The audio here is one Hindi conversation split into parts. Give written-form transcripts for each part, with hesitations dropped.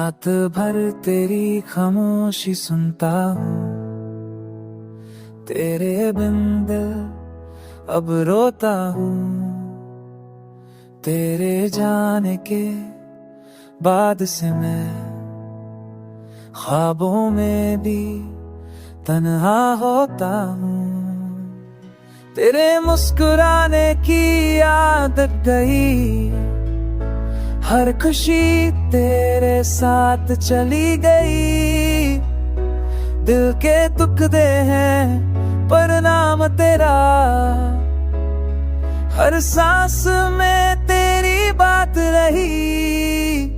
रात भर तेरी खामोशी सुनता हूँ, तेरे बिन दिल अब रोता हूँ। तेरे जाने के बाद से मैं ख्वाबों में भी तन्हा होता हूँ। तेरे मुस्कुराने की आदत गई, हर खुशी तेरे साथ चली गई। दिल के टुकड़े हैं पर नाम तेरा, हर सांस में तेरी बात रही।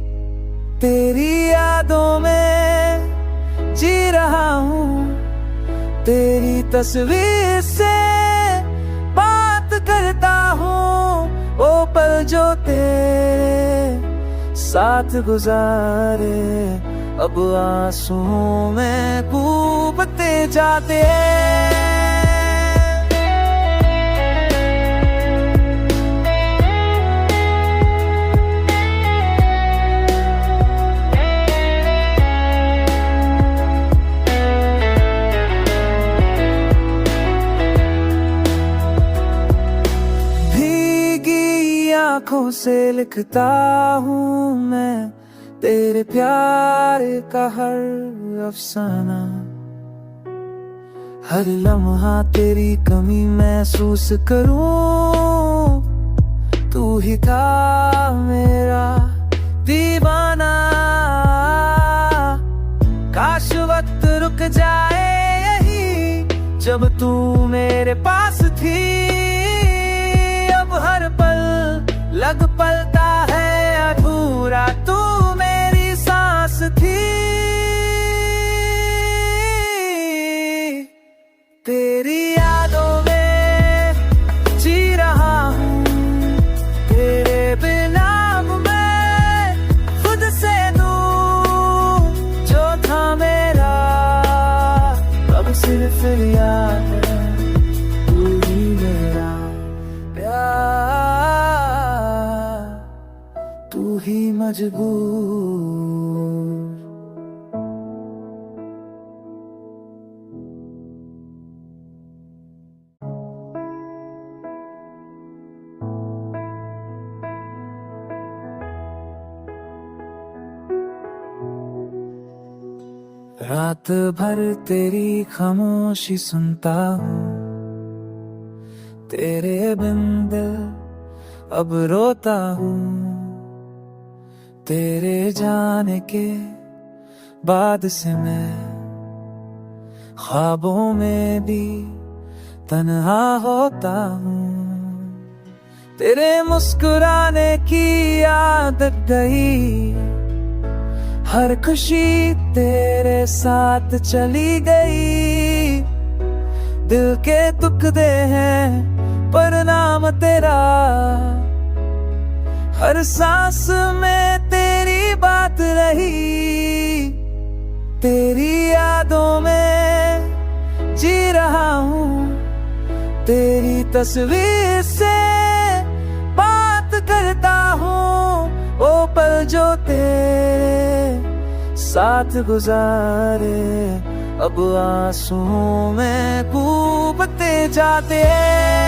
तेरी यादों में जी रहा हूँ, तेरी तस्वीर से बात करता हूँ। वो पल जो तेरे साथ गुजारे अब आंसुओं में डूबते जाते हैं। आँखों से लिखता हूँ मैं तेरे प्यार का हर अफसाना। हर लम्हा तेरी कमी महसूस करूँ, तू ही था मेरा दीवाना। काश वक्त रुक जाए यही जब तू मेरे पास थी। अब हर पल लग पलता है अधूरा, तू मेरी सांस थी। तेरी यादों में जी रहा हूँ, तेरे बिना मैं खुद से दूर। जो था मेरा अब सिर्फ याद है, तू ही मेरा प्यार, तू ही मजबूर। रात भर तेरी खामोशी सुनता हूँ, तेरे बिन दिल अब रोता हूँ। तेरे जाने के बाद से मैं ख्वाबों में भी तन्हा होता हूँ। तेरे मुस्कुराने की आदत गई, हर खुशी तेरे साथ चली गई। दिल के टुकड़े हैं पर नाम तेरा, हर सांस में तेरी बात रही। तेरी यादों में जी रहा हूँ, तेरी तस्वीर से बात करता हूँ। वो पल जो तेरे साथ गुजारे अब आंसुओं में डूबते जाते हैं।